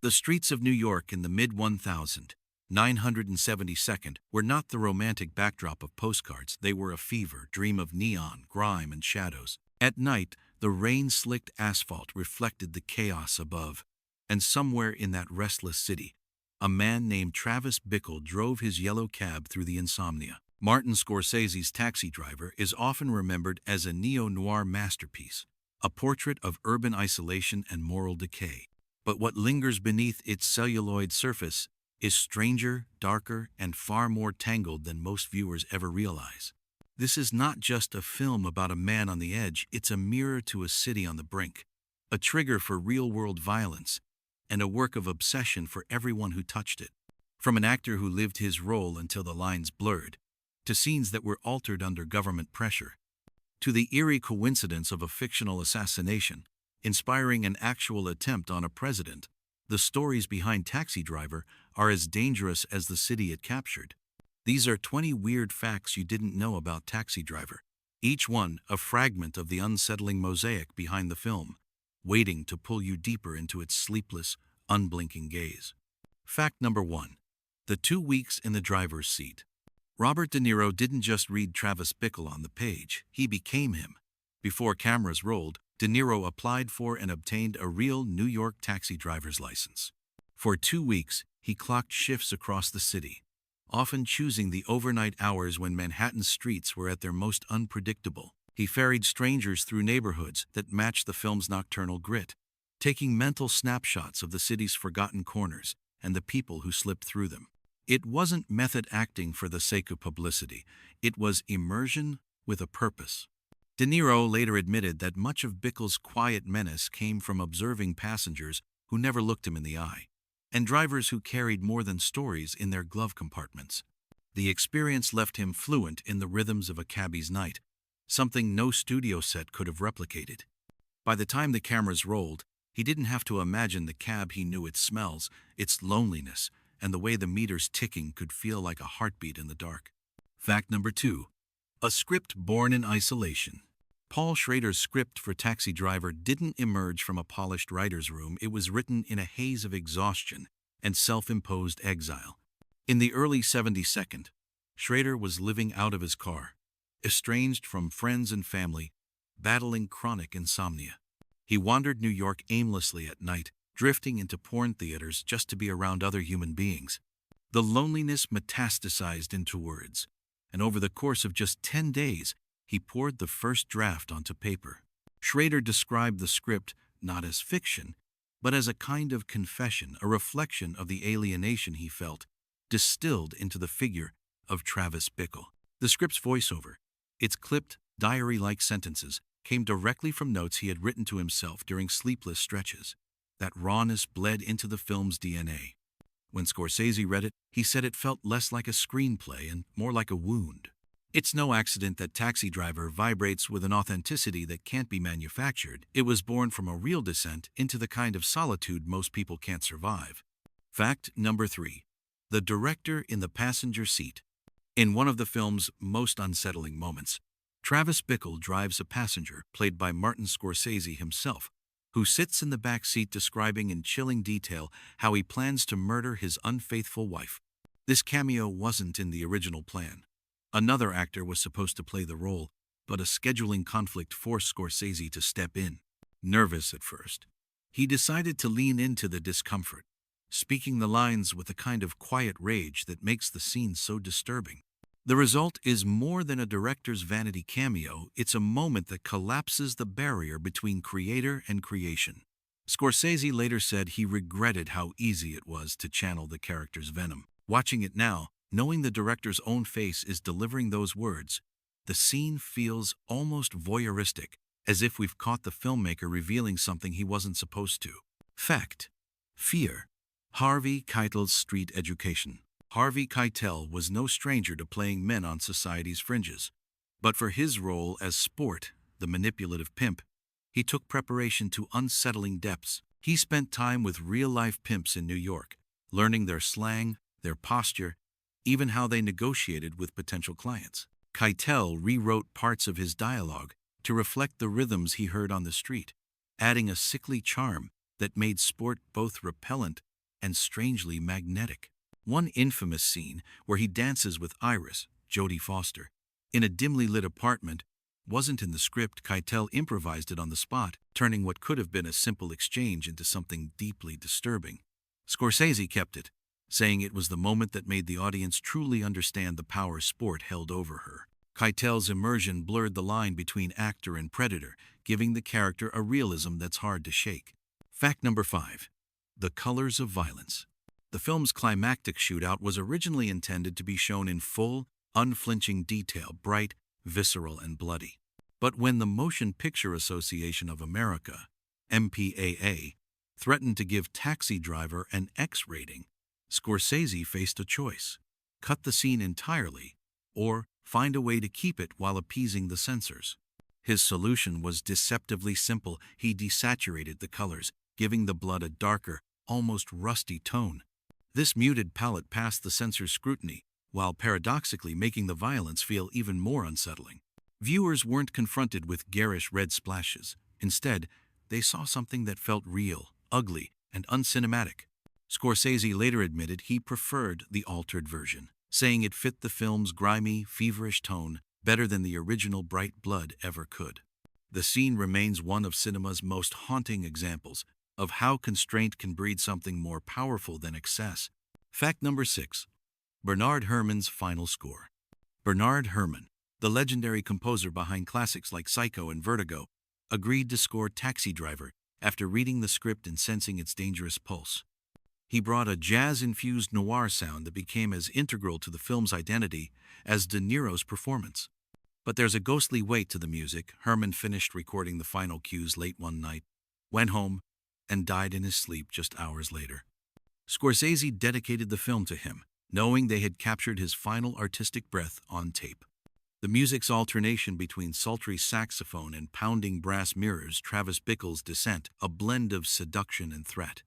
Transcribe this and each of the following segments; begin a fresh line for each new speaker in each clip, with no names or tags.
The streets of New York in the mid-1972 were not the romantic backdrop of postcards. They were a fever dream of neon, grime, and shadows. At night, the rain-slicked asphalt reflected the chaos above, and somewhere in that restless city, a man named Travis Bickle drove his yellow cab through the insomnia. Martin Scorsese's Taxi Driver is often remembered as a neo-noir masterpiece, a portrait of urban isolation and moral decay. But what lingers beneath its celluloid surface is stranger, darker, and far more tangled than most viewers ever realize. This is not just a film about a man on the edge, it's a mirror to a city on the brink, a trigger for real-world violence, and a work of obsession for everyone who touched it. From an actor who lived his role until the lines blurred, to scenes that were altered under government pressure, to the eerie coincidence of a fictional assassination, inspiring an actual attempt on a president, the stories behind Taxi Driver are as dangerous as the city it captured. These are 20 weird facts you didn't know about Taxi Driver, each one a fragment of the unsettling mosaic behind the film, waiting to pull you deeper into its sleepless, unblinking gaze. Fact number 1. The 2 weeks in the driver's seat. Robert De Niro didn't just read Travis Bickle on the page, he became him. Before cameras rolled, De Niro applied for and obtained a real New York taxi driver's license. For 2 weeks, he clocked shifts across the city, often choosing the overnight hours when Manhattan's streets were at their most unpredictable. He ferried strangers through neighborhoods that matched the film's nocturnal grit, taking mental snapshots of the city's forgotten corners and the people who slipped through them. It wasn't method acting for the sake of publicity, it was immersion with a purpose. De Niro later admitted that much of Bickle's quiet menace came from observing passengers who never looked him in the eye, and drivers who carried more than stories in their glove compartments. The experience left him fluent in the rhythms of a cabbie's night, something no studio set could have replicated. By the time the cameras rolled, he didn't have to imagine the cab. He knew its smells, its loneliness, and the way the meters ticking could feel like a heartbeat in the dark. Fact number 2. A script born in isolation. Paul Schrader's script for Taxi Driver didn't emerge from a polished writer's room. It was written in a haze of exhaustion and self-imposed exile. In the early 72nd, Schrader was living out of his car, estranged from friends and family, battling chronic insomnia. He wandered New York aimlessly at night, drifting into porn theaters just to be around other human beings. The loneliness metastasized into words, and over the course of just 10 days, he poured the first draft onto paper. Schrader described the script not as fiction, but as a kind of confession, a reflection of the alienation he felt, distilled into the figure of Travis Bickle. The script's voiceover, its clipped, diary-like sentences, came directly from notes he had written to himself during sleepless stretches. That rawness bled into the film's DNA. When Scorsese read it, he said it felt less like a screenplay and more like a wound. It's no accident that Taxi Driver vibrates with an authenticity that can't be manufactured. It was born from a real descent into the kind of solitude most people can't survive. Fact number 3. The director in the passenger seat. In one of the film's most unsettling moments, Travis Bickle drives a passenger, played by Martin Scorsese himself, who sits in the back seat describing in chilling detail how he plans to murder his unfaithful wife. This cameo wasn't in the original plan. Another actor was supposed to play the role, but a scheduling conflict forced Scorsese to step in. Nervous at first, he decided to lean into the discomfort, speaking the lines with a kind of quiet rage that makes the scene so disturbing. The result is more than a director's vanity cameo, it's a moment that collapses the barrier between creator and creation. Scorsese later said he regretted how easy it was to channel the character's venom. Watching it now, knowing the director's own face is delivering those words, the scene feels almost voyeuristic, as if we've caught the filmmaker revealing something he wasn't supposed to. Fact. Fear. Harvey Keitel's street education. Harvey Keitel was no stranger to playing men on society's fringes. But for his role as Sport, the manipulative pimp, he took preparation to unsettling depths. He spent time with real-life pimps in New York, learning their slang, their posture, even how they negotiated with potential clients. Keitel rewrote parts of his dialogue to reflect the rhythms he heard on the street, adding a sickly charm that made Sport both repellent and strangely magnetic. One infamous scene where he dances with Iris, Jodie Foster, in a dimly lit apartment wasn't in the script. Keitel improvised it on the spot, turning what could have been a simple exchange into something deeply disturbing. Scorsese kept it, saying it was the moment that made the audience truly understand the power sport held over her. Keitel's immersion blurred the line between actor and predator, giving the character a realism that's hard to shake. Fact number 5. The colors of violence. The film's climactic shootout was originally intended to be shown in full, unflinching detail, bright, visceral, and bloody. But when the Motion Picture Association of America, MPAA, threatened to give Taxi Driver an X rating, Scorsese faced a choice: cut the scene entirely, or find a way to keep it while appeasing the censors. His solution was deceptively simple. He desaturated the colors, giving the blood a darker, almost rusty tone. This muted palette passed the censors' scrutiny, while paradoxically making the violence feel even more unsettling. Viewers weren't confronted with garish red splashes. Instead, they saw something that felt real, ugly, and uncinematic. Scorsese later admitted he preferred the altered version, saying it fit the film's grimy, feverish tone better than the original bright blood ever could. The scene remains one of cinema's most haunting examples of how constraint can breed something more powerful than excess. Fact number 6. Bernard Herrmann's final score. Bernard Herrmann, the legendary composer behind classics like Psycho and Vertigo, agreed to score Taxi Driver after reading the script and sensing its dangerous pulse. He brought a jazz-infused noir sound that became as integral to the film's identity as De Niro's performance. But there's a ghostly weight to the music. Herrmann finished recording the final cues late one night, went home, and died in his sleep just hours later. Scorsese dedicated the film to him, knowing they had captured his final artistic breath on tape. The music's alternation between sultry saxophone and pounding brass mirrors Travis Bickle's descent, a blend of seduction and threat.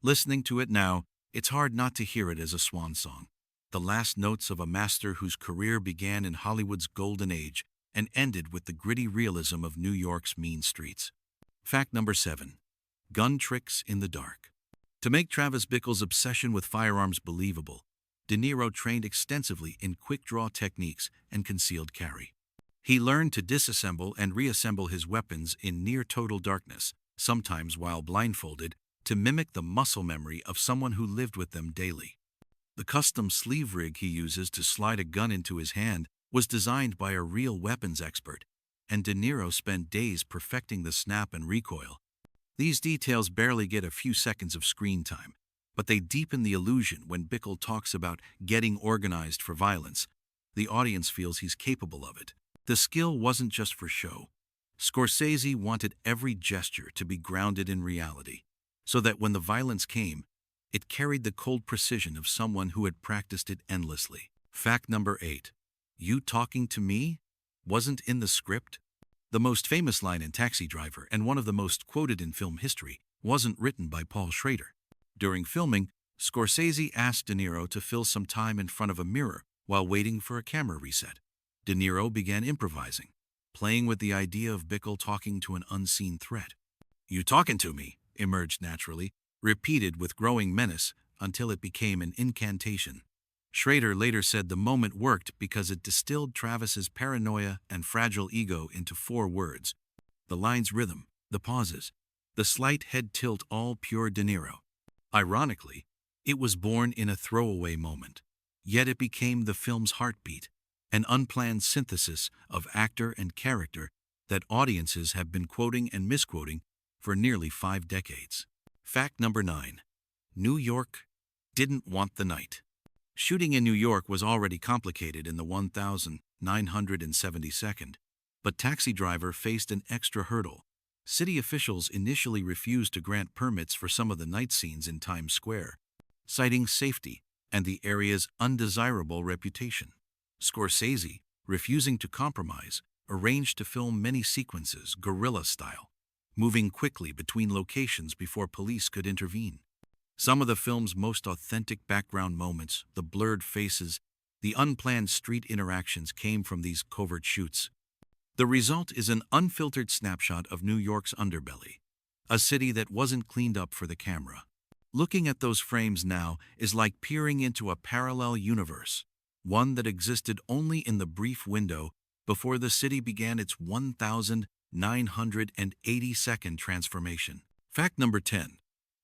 Listening to it now, it's hard not to hear it as a swan song, the last notes of a master whose career began in Hollywood's golden age and ended with the gritty realism of New York's mean streets. Fact number 7. Gun tricks in the dark. To make Travis Bickle's obsession with firearms believable, De Niro trained extensively in quick-draw techniques and concealed carry. He learned to disassemble and reassemble his weapons in near-total darkness, sometimes while blindfolded, to mimic the muscle memory of someone who lived with them daily. The custom sleeve rig he uses to slide a gun into his hand was designed by a real weapons expert, and De Niro spent days perfecting the snap and recoil. These details barely get a few seconds of screen time, but they deepen the illusion when Bickle talks about getting organized for violence. The audience feels he's capable of it. The skill wasn't just for show. Scorsese wanted every gesture to be grounded in reality, so that when the violence came, it carried the cold precision of someone who had practiced it endlessly. Fact number 8. You talking to me? Wasn't in the script? The most famous line in Taxi Driver, and one of the most quoted in film history, wasn't written by Paul Schrader. During filming, Scorsese asked De Niro to fill some time in front of a mirror while waiting for a camera reset. De Niro began improvising, playing with the idea of Bickle talking to an unseen threat. "You talking to me?" emerged naturally, repeated with growing menace until it became an incantation. Schrader later said the moment worked because it distilled Travis's paranoia and fragile ego into 4 words. The line's rhythm, the pauses, the slight head tilt, all pure De Niro. Ironically, it was born in a throwaway moment, yet it became the film's heartbeat, an unplanned synthesis of actor and character that audiences have been quoting and misquoting for nearly 5 decades. Fact number 9. New York didn't want the night. Shooting in New York was already complicated in the 1972nd, but Taxi Driver faced an extra hurdle. City officials initially refused to grant permits for some of the night scenes in Times Square, citing safety and the area's undesirable reputation. Scorsese, refusing to compromise, arranged to film many sequences guerrilla style, moving quickly between locations before police could intervene. Some of the film's most authentic background moments, the blurred faces, the unplanned street interactions, came from these covert shoots. The result is an unfiltered snapshot of New York's underbelly, a city that wasn't cleaned up for the camera. Looking at those frames now is like peering into a parallel universe, one that existed only in the brief window before the city began its 1,980-second transformation. Fact number 10.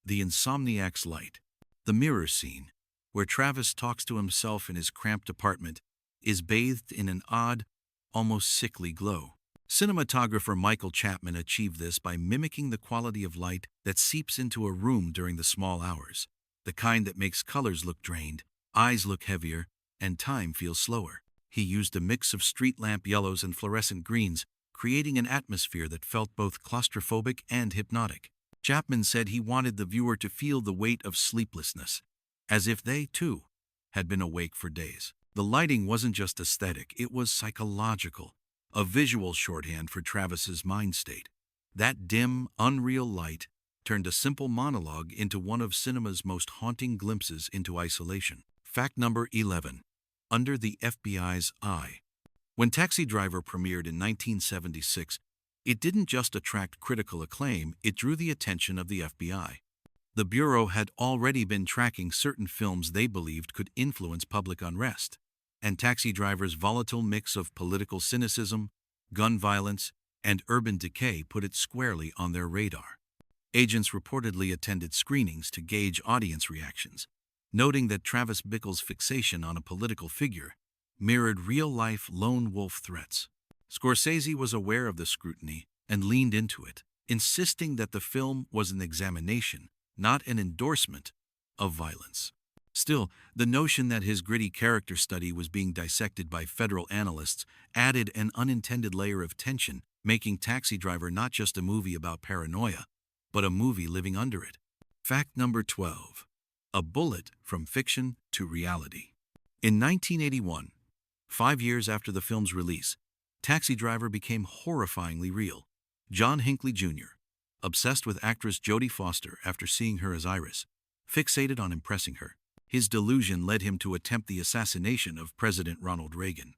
The insomniac's light. The mirror scene, where Travis talks to himself in his cramped apartment, is bathed in an odd, almost sickly glow. Cinematographer Michael Chapman achieved this by mimicking the quality of light that seeps into a room during the small hours, the kind that makes colors look drained, eyes look heavier, and time feels slower. He used a mix of street lamp yellows and fluorescent greens, creating an atmosphere that felt both claustrophobic and hypnotic. Chapman said he wanted the viewer to feel the weight of sleeplessness, as if they, too, had been awake for days. The lighting wasn't just aesthetic, it was psychological, a visual shorthand for Travis's mind state. That dim, unreal light turned a simple monologue into one of cinema's most haunting glimpses into isolation. Fact number 11. Under the FBI's eye. When Taxi Driver premiered in 1976, it didn't just attract critical acclaim, it drew the attention of the FBI. The Bureau had already been tracking certain films they believed could influence public unrest, and Taxi Driver's volatile mix of political cynicism, gun violence, and urban decay put it squarely on their radar. Agents reportedly attended screenings to gauge audience reactions, noting that Travis Bickle's fixation on a political figure mirrored real-life lone wolf threats. Scorsese was aware of the scrutiny and leaned into it, insisting that the film was an examination, not an endorsement, of violence. Still, the notion that his gritty character study was being dissected by federal analysts added an unintended layer of tension, making Taxi Driver not just a movie about paranoia, but a movie living under it. Fact number 12. A bullet from fiction to reality. In 1981, 5 years after the film's release, Taxi Driver became horrifyingly real. John Hinckley Jr., obsessed with actress Jodie Foster after seeing her as Iris, fixated on impressing her. His delusion led him to attempt the assassination of President Ronald Reagan.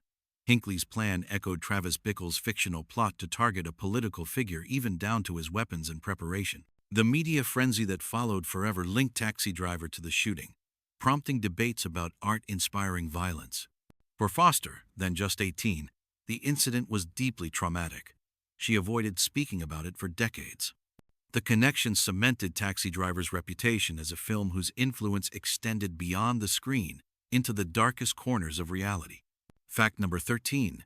Hinckley's plan echoed Travis Bickle's fictional plot to target a political figure, even down to his weapons and preparation. The media frenzy that followed forever linked Taxi Driver to the shooting, prompting debates about art-inspiring violence. For Foster, then just 18, the incident was deeply traumatic. She avoided speaking about it for decades. The connection cemented Taxi Driver's reputation as a film whose influence extended beyond the screen into the darkest corners of reality. Fact number 13.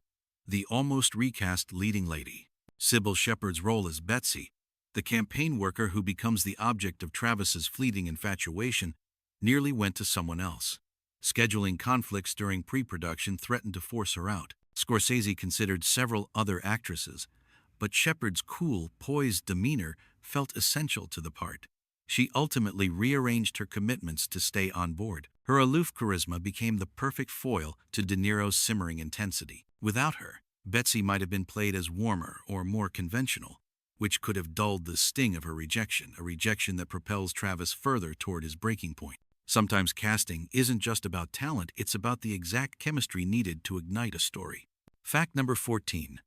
The almost recast leading lady. Sybil Shepherd's role as Betsy, the campaign worker who becomes the object of Travis's fleeting infatuation, nearly went to someone else. Scheduling conflicts during pre-production threatened to force her out. Scorsese considered several other actresses, but Shepherd's cool, poised demeanor felt essential to the part. She ultimately rearranged her commitments to stay on board. Her aloof charisma became the perfect foil to De Niro's simmering intensity. Without her, Betsy might have been played as warmer or more conventional, which could have dulled the sting of her rejection, a rejection that propels Travis further toward his breaking point. Sometimes casting isn't just about talent, it's about the exact chemistry needed to ignite a story. Fact number 14.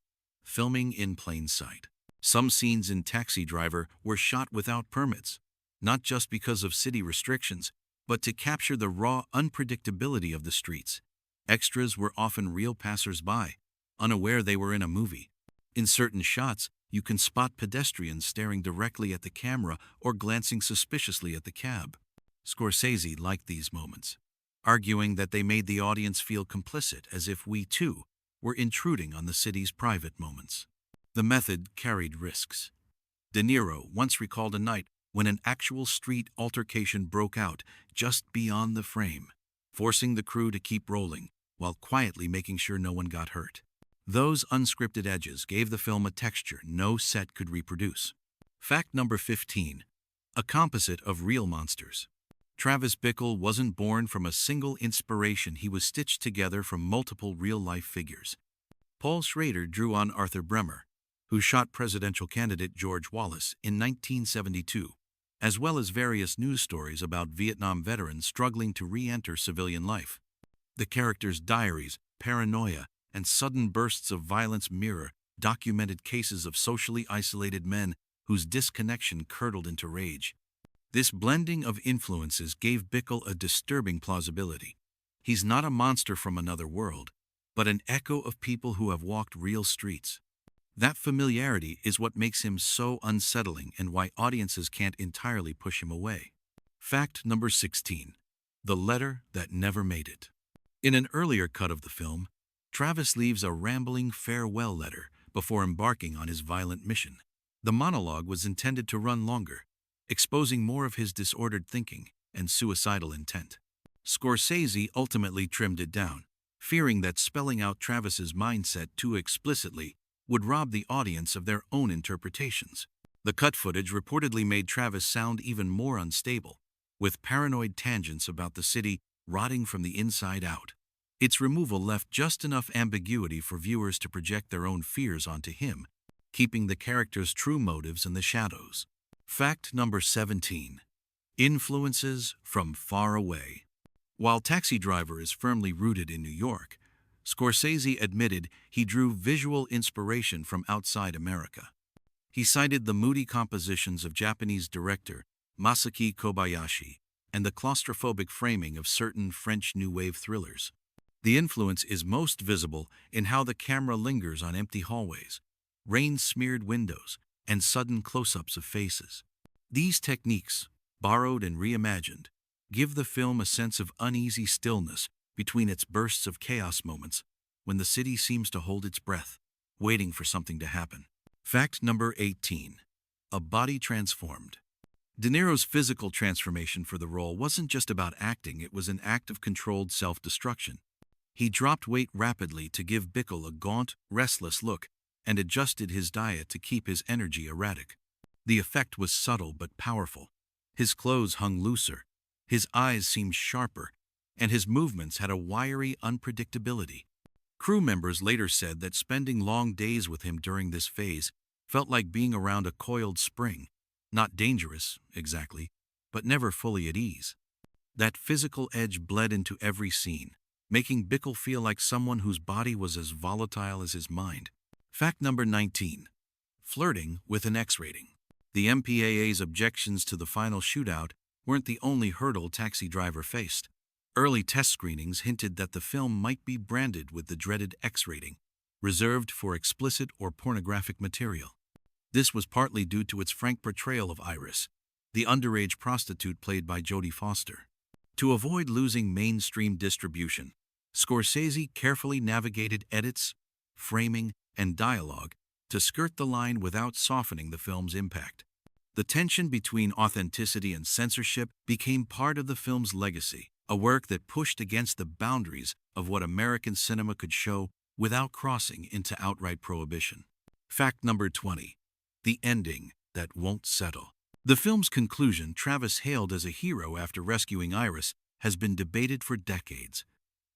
Filming in plain sight. Some scenes in Taxi Driver were shot without permits, not just because of city restrictions, but to capture the raw unpredictability of the streets. Extras were often real passers-by, unaware they were in a movie. In certain shots, you can spot pedestrians staring directly at the camera or glancing suspiciously at the cab. Scorsese liked these moments, arguing that they made the audience feel complicit, as if we, too, were intruding on the city's private moments. The method carried risks. De Niro once recalled a night when an actual street altercation broke out just beyond the frame, forcing the crew to keep rolling while quietly making sure no one got hurt. Those unscripted edges gave the film a texture no set could reproduce. Fact number 15. A composite of real monsters. Travis Bickle wasn't born from a single inspiration, he was stitched together from multiple real-life figures. Paul Schrader drew on Arthur Bremer, who shot presidential candidate George Wallace in 1972, as well as various news stories about Vietnam veterans struggling to re-enter civilian life. The characters' diaries, paranoia, and sudden bursts of violence mirror documented cases of socially isolated men whose disconnection curdled into rage. This blending of influences gave Bickle a disturbing plausibility. He's not a monster from another world, but an echo of people who have walked real streets. That familiarity is what makes him so unsettling and why audiences can't entirely push him away. Fact number 16. The letter that never made it. In an earlier cut of the film, Travis leaves a rambling farewell letter before embarking on his violent mission. The monologue was intended to run longer, exposing more of his disordered thinking and suicidal intent. Scorsese ultimately trimmed it down, fearing that spelling out Travis's mindset too explicitly would rob the audience of their own interpretations. The cut footage reportedly made Travis sound even more unstable, with paranoid tangents about the city rotting from the inside out. Its removal left just enough ambiguity for viewers to project their own fears onto him, keeping the character's true motives in the shadows. Fact number 17. Influences from far away. While Taxi Driver is firmly rooted in New York, Scorsese admitted he drew visual inspiration from outside America. He cited the moody compositions of Japanese director Masaki Kobayashi and the claustrophobic framing of certain French New Wave thrillers. The influence is most visible in how the camera lingers on empty hallways, rain-smeared windows, and sudden close-ups of faces. These techniques, borrowed and reimagined, give the film a sense of uneasy stillness between its bursts of chaos moments when the city seems to hold its breath, waiting for something to happen. Fact number 18. A body transformed. De Niro's physical transformation for the role wasn't just about acting, it was an act of controlled self-destruction. He dropped weight rapidly to give Bickle a gaunt, restless look and adjusted his diet to keep his energy erratic. The effect was subtle but powerful. His clothes hung looser, his eyes seemed sharper, and his movements had a wiry unpredictability. Crew members later said that spending long days with him during this phase felt like being around a coiled spring, not dangerous, exactly, but never fully at ease. That physical edge bled into every scene, making Bickle feel like someone whose body was as volatile as his mind. Fact number 19. Flirting with an X rating. The MPAA's objections to the final shootout weren't the only hurdle Taxi Driver faced. Early test screenings hinted that the film might be branded with the dreaded X rating, reserved for explicit or pornographic material. This was partly due to its frank portrayal of Iris, the underage prostitute played by Jodie Foster. To avoid losing mainstream distribution, Scorsese carefully navigated edits, framing, and dialogue to skirt the line without softening the film's impact. The tension between authenticity and censorship became part of the film's legacy, a work that pushed against the boundaries of what American cinema could show without crossing into outright prohibition. Fact number 20. The ending that won't settle. The film's conclusion, Travis hailed as a hero after rescuing Iris, has been debated for decades.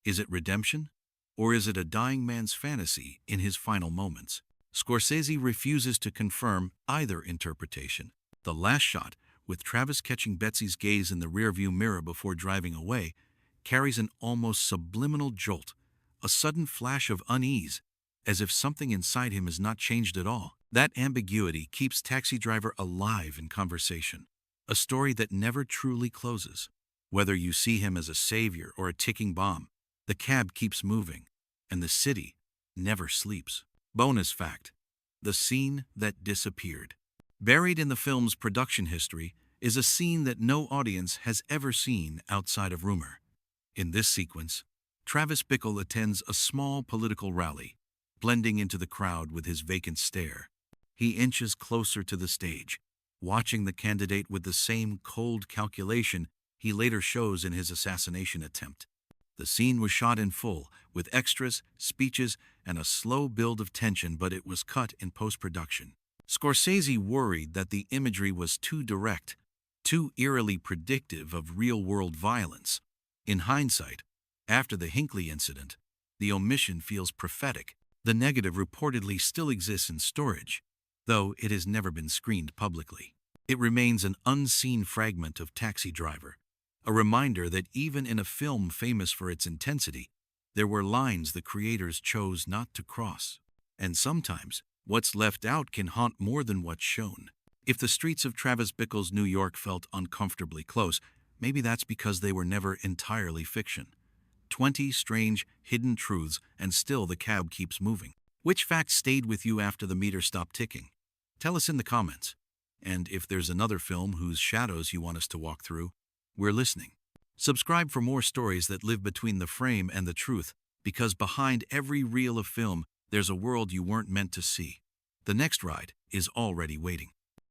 Is it redemption? Or is it a dying man's fantasy in his final moments? Scorsese refuses to confirm either interpretation. The last shot, with Travis catching Betsy's gaze in the rearview mirror before driving away, carries an almost subliminal jolt, a sudden flash of unease, as if something inside him has not changed at all. That ambiguity keeps Taxi Driver alive in conversation, a story that never truly closes. Whether you see him as a savior or a ticking bomb, the cab keeps moving, and the city never sleeps. Bonus fact: the scene that disappeared. Buried in the film's production history is a scene that no audience has ever seen outside of rumor. In this sequence, Travis Bickle attends a small political rally, blending into the crowd with his vacant stare. He inches closer to the stage, watching the candidate with the same cold calculation he later shows in his assassination attempt. The scene was shot in full, with extras, speeches, and a slow build of tension, but it was cut in post-production. Scorsese worried that the imagery was too direct, too eerily predictive of real-world violence. In hindsight, after the Hinckley incident, the omission feels prophetic. The negative reportedly still exists in storage, though it has never been screened publicly. It remains an unseen fragment of Taxi Driver, a reminder that even in a film famous for its intensity, there were lines the creators chose not to cross. And sometimes, what's left out can haunt more than what's shown. If the streets of Travis Bickle's New York felt uncomfortably close, maybe that's because they were never entirely fiction. 20 strange, hidden truths, and still the cab keeps moving. Which fact stayed with you after the meter stopped ticking? Tell us in the comments. And if there's another film whose shadows you want us to walk through, we're listening. Subscribe for more stories that live between the frame and the truth, because behind every reel of film, there's a world you weren't meant to see. The next ride is already waiting.